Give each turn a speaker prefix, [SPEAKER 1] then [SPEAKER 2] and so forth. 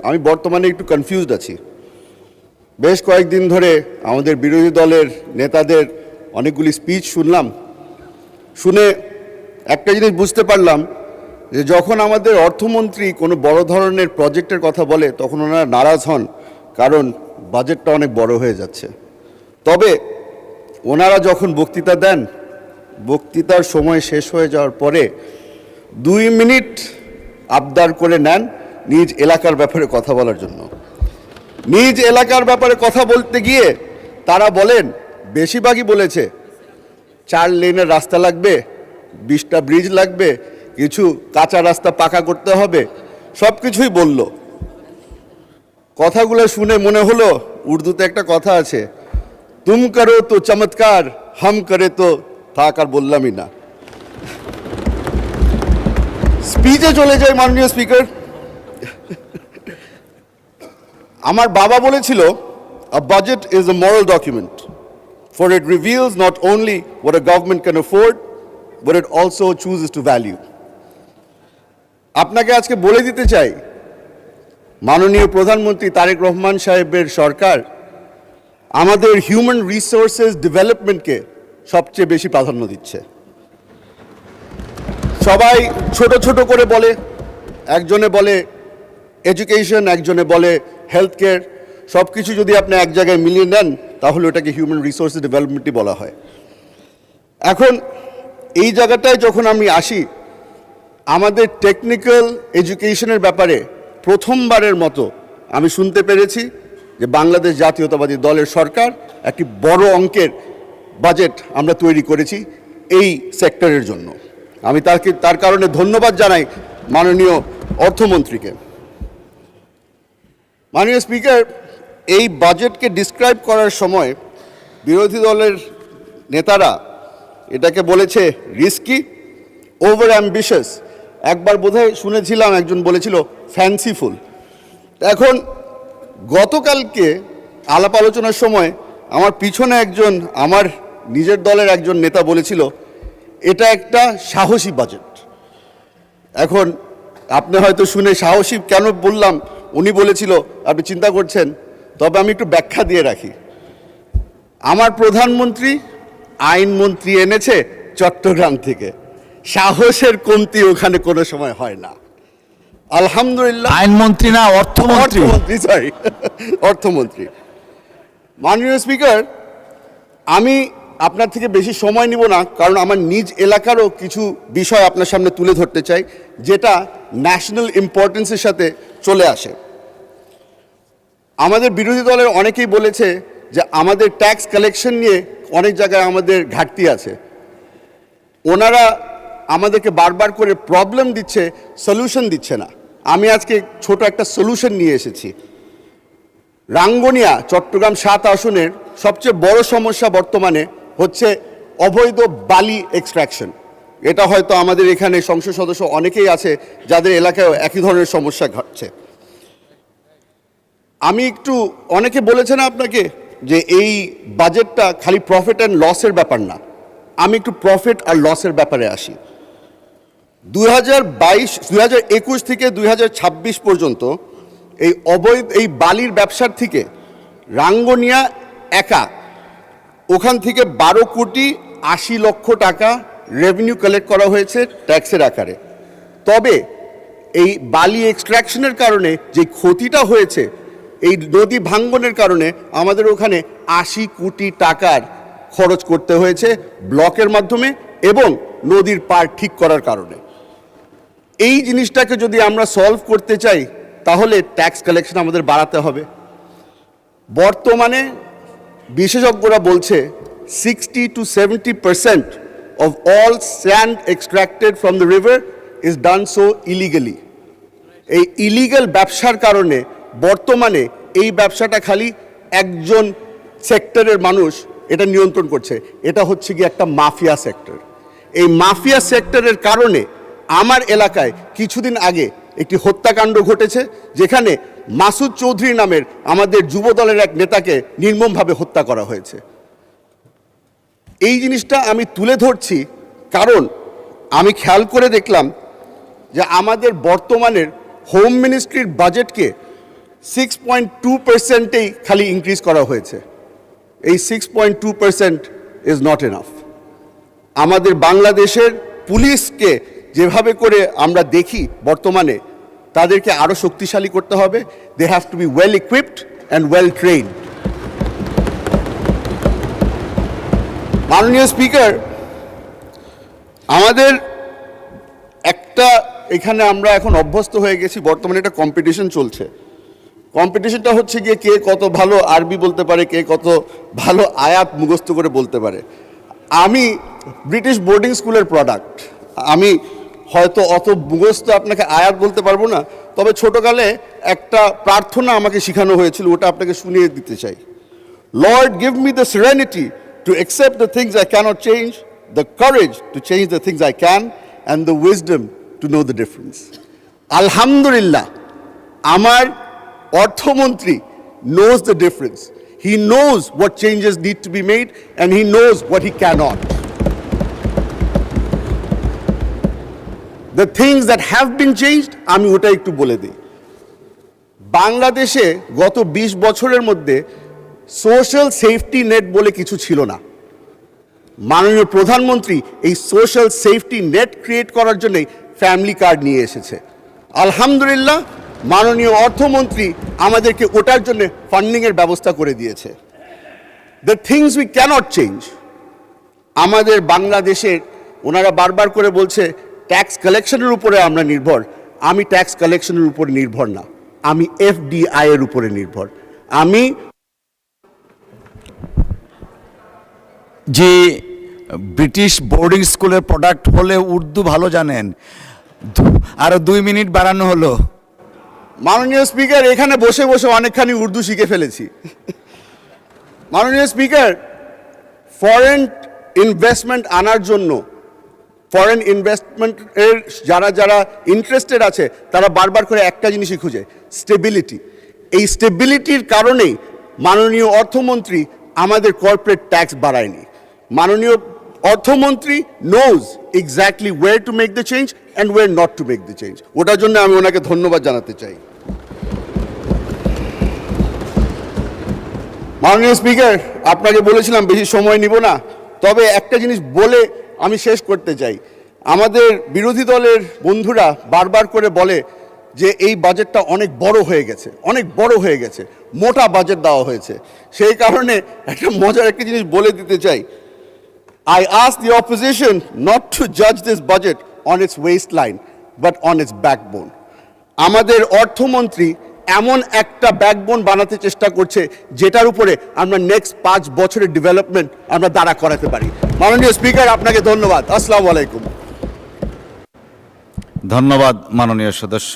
[SPEAKER 1] আমি বর্তমানে একটু কনফিউজড আছি। বেশ কয়েকদিন ধরে আমাদের বিরোধী দলের নেতাদের অনেকগুলি স্পিচ শুনলাম, শুনে একটা জিনিস বুঝতে পারলাম যে যখন আমাদের অর্থমন্ত্রী কোনো বড় ধরনের প্রজেক্টের কথা বলে তখন ওনারা নারাজ হন, কারণ বাজেটটা অনেক বড় হয়ে যাচ্ছে। তবে ওনারা যখন বক্তৃতা দেন, বক্তৃতার সময় শেষ হয়ে যাওয়ার পরে 2 মিনিট আবদার করে নেন নিজ এলাকার ব্যাপারে কথা বলার জন্য। নিজ এলাকার ব্যাপারে কথা বলতে গিয়ে তারা বলেন, বেশিরভাগই বলেছে 4 লেনের রাস্তা লাগবে, 20টা ব্রিজ লাগবে, কিছু কাঁচা রাস্তা পাকা করতে হবে, সব কিছুই বলল। কথাগুলো শুনে মনে হলো, উর্দুতে একটা কথা আছে, তুম করো তো চমৎকার, হাম করে তো থাক, আর বললামই না। স্পিচে চলে যায় মাননীয় স্পিকার। আমার বাবা বলেছিল, a budget is a moral document, for it reveals not only what a government can afford, but it also chooses to value. আপনাকে আজকে বলে দিতে চাই, মাননীয় প্রধানমন্ত্রী তারেক রহমান সাহেবের সরকার আমাদের হিউম্যান রিসোর্সেস ডেভেলপমেন্টকে সবচেয়ে বেশি প্রাধান্য দিচ্ছে। সবাই ছোট ছোট করে বলে, একজনে বলে এডুকেশন, একজনে বলে হেলথ কেয়ার, সব কিছু যদি আপনি এক জায়গায় মিলিয়ে নেন তাহলে ওটাকে হিউম্যান রিসোর্সেস ডেভেলপমেন্টই বলা হয়। এখন এই জায়গাটায় যখন আমি আসি, আমাদের টেকনিক্যাল এডুকেশনের ব্যাপারে প্রথমবারের মতো আমি শুনতে পেরেছি যে বাংলাদেশ জাতীয়তাবাদী দলের সরকার একটি বড় অঙ্কের বাজেট আমরা তৈরি করেছি এই সেক্টরের জন্য। আমি তার কারণে ধন্যবাদ জানাই মাননীয় অর্থমন্ত্রীকে। মাননীয় স্পিকার, এই বাজেটকে ডিসক্রাইব করার সময় বিরোধী দলের নেতারা এটাকে বলেছে রিস্কি, ওভার অ্যাম্বিশাস, একবার বোধহয় শুনেছিলাম একজন বলেছিল ফ্যান্সিফুল। এখন গতকালকে আলাপ আলোচনার সময় আমার পিছনে একজন আমার নিজের দলের একজন নেতা বলেছিল এটা একটা সাহসী বাজেট। এখন আপনি হয়তো শুনে সাহসী কেন বললাম, উনি বলেছিল আপনি চিন্তা করছেন, তবে আমি একটু ব্যাখ্যা দিয়ে রাখি। আমার প্রধানমন্ত্রী আইনমন্ত্রী এনেছে চট্টগ্রাম থেকে, সাহসের কমতি ওখানে কোনো সময় হয় না। আলহামদুলিল্লাহ।
[SPEAKER 2] আইনমন্ত্রী না, অর্থমন্ত্রী।
[SPEAKER 1] সরি, অর্থমন্ত্রী। মাননীয় স্পিকার, আমি আপনার থেকে বেশি সময় নিব না, কারণ আমার নিজ এলাকারও কিছু বিষয় আপনার সামনে তুলে ধরতে চাই যেটা ন্যাশনাল ইম্পর্টেন্সের সাথে চলে আসে। আমাদের বিরোধী দলের অনেকেই বলেছে যে আমাদের ট্যাক্স কালেকশন নিয়ে অনেক জায়গায় আমাদের ঘাটতি আছে। ওনারা আমাদেরকে বারবার করে প্রবলেম দিচ্ছে, সলিউশন দিচ্ছে না। আমি আজকে ছোট একটা সলিউশন নিয়ে এসেছি। রাঙ্গুনিয়া চট্টগ্রাম 7 আসনের সবচেয়ে বড় সমস্যা বর্তমানে হচ্ছে অবৈধ বালি এক্সট্রাকশন। এটা হয়তো আমাদের এখানে সংসদ সদস্য অনেকেই আছে যাদের এলাকায় একই ধরনের সমস্যা ঘটছে। আমি একটু, অনেকে বলেছেন আপনাকে যে এই বাজেটটা খালি প্রফিট অ্যান্ড লসের ব্যাপার না, আমি একটু প্রফিট আর লসের ব্যাপারে আসি। 2021 থেকে 2026 পর্যন্ত এই অবৈধ এই বালির ব্যবসার থেকে রাঙ্গুনিয়া একা ওখান থেকে 12,80,00,000 টাকা রেভিনিউ কালেক্ট করা হয়েছে ট্যাক্সের আকারে। তবে এই বালি এক্সট্রাকশনের কারণে যে ক্ষতিটা হয়েছে, এই নদী ভাঙ্গনের কারণে আমাদের ওখানে 80 কোটি টাকার খরচ করতে হয়েছে ব্লকের মাধ্যমে এবং নদীর পাড় ঠিক করার কারণে। এই জিনিসটাকে যদি আমরা সলভ করতে চাই তাহলে ট্যাক্স কালেকশন আমাদের বাড়াতে হবে। বর্তমানে বিশেষজ্ঞরা বলছে 60 to 70% of all sand extracted from the river is done so illegally. এই ইলিগাল ব্যবসার কারণে বর্তমানে এই ব্যবসাটা খালি একজন সেক্টরের মানুষ এটা নিয়ন্ত্রণ করছে, এটা হচ্ছে কি একটা মাফিয়া সেক্টর। এই মাফিয়া সেক্টরের কারণে আমার এলাকায় কিছুদিন আগে একটি হত্যাকাণ্ড ঘটেছে, যেখানে মাসুদ চৌধুরী নামের আমাদের যুব দলের এক নেতাকে নির্মমভাবে হত্যা করা হয়েছে। এই জিনিসটা আমি তুলে ধরছি কারণ আমি খেয়াল করে দেখলাম যে আমাদের বর্তমানের হোম মিনিস্ট্রির বাজেটকে 6.2%-এই খালি ইনক্রিজ করা হয়েছে। এই 6.2% ইজ নট এনাফ। আমাদের বাংলাদেশের পুলিশকে যেভাবে করে আমরা দেখি বর্তমানে, তাদেরকে আরও শক্তিশালী করতে হবে। They have to be well equipped and well trained. মাননীয় স্পিকার, আমাদের একটা এখানে আমরা এখন অভ্যস্ত হয়ে গেছি, বর্তমানে একটা কম্পিটিশন চলছে। কম্পিটিশনটা হচ্ছে গিয়ে কে কত ভালো আরবি বলতে পারে, কে কত ভালো আয়াত মুখস্থ করে বলতে পারে। আমি ব্রিটিশ বোর্ডিং স্কুলের প্রোডাক্ট। আমি হয়তো অত মুখস্থ আপনাকে আয়াত বলতে পারবো না, তবে ছোটকালে একটা প্রার্থনা আমাকে শেখানো হয়েছিল, ওটা আপনাকে শুনিয়ে দিতে চাই। Lord, give me the serenity to accept the things I cannot change, the courage to change the things I can, and the wisdom to know the difference. Alhamdulillah, আমার অর্থমন্ত্রী knows the difference. He knows what changes need to be made and he knows what he cannot. The things that have been changed, আমি ওটা একটু বলে দিই। বাংলাদেশে গত 20 বছরের মধ্যে সোশ্যাল সেফটি নেট বলে কিছু ছিল না। মাননীয় প্রধানমন্ত্রী এই সোশ্যাল সেফটি নেট ক্রিয়েট করার জন্যই ফ্যামিলি কার্ড নিয়ে এসেছে। আলহামদুলিল্লাহ, মাননীয় অর্থমন্ত্রী আমাদেরকে ওটার জন্য ফান্ডিংয়ের ব্যবস্থা করে দিয়েছে। The things we can't change, আমাদের বাংলাদেশের ওনারা বারবার করে বলছে ট্যাক্স কালেকশনের উপরে আমরা নির্ভর। আমি ট্যাক্স কালেকশনের উপর নির্ভর না, আমি এফডিআই এর উপরে নির্ভর। আমি
[SPEAKER 2] যে ব্রিটিশ বোর্ডিং স্কুলের প্রোডাক্ট হলে উর্দু ভালো জানেন, আরো 2 মিনিট বাড়ানো হলো।
[SPEAKER 1] মাননীয় স্পিকার, এখানে বসে বসে অনেকখানি উর্দু শিখে ফেলেছি। মাননীয় স্পিকার, ফরেন ইনভেস্টমেন্ট আনার জন্য, ফরেন ইনভেস্টমেন্টের যারা যারা ইন্টারেস্টেড আছে তারা বারবার করে একটা জিনিসই খুঁজে, স্টেবিলিটি। এই স্টেবিলিটির কারণেই মাননীয় অর্থমন্ত্রী আমাদের কর্পোরেট ট্যাক্স বাড়ায়নি। মাননীয় অর্থমন্ত্রী knows exactly where to make the change and where not to make the change. ওটার জন্য আমি ওনাকে ধন্যবাদ জানাতে চাই। মাননীয় স্পিকার, আপনাকে বলেছিলাম বেশি সময় নিব না, তবে একটা জিনিস বলে আমি শেষ করতে চাই। আমাদের বিরোধী দলের বন্ধুরা বারবার করে বলে যে এই বাজেটটা অনেক বড় হয়ে গেছে, অনেক বড় হয়ে গেছে, মোটা বাজেট দেওয়া হয়েছে। সেই কারণে একটা মজার একটা জিনিস বলে দিতে চাই। I ask the opposition not to judge this budget on its waistline, but on its backbone. আমাদের অর্থমন্ত্রী এমন একটা ব্যাকবোন বানাতে চেষ্টা করছে যেটার উপরে আমরা নেক্সট 5 বছরের ডেভেলপমেন্ট আমরা দাঁড়া করাতে পারি। মাননীয় স্পিকার, আপনাকে ধন্যবাদ। আসসালামু আলাইকুম।
[SPEAKER 2] ধন্যবাদ মাননীয় সদস্য।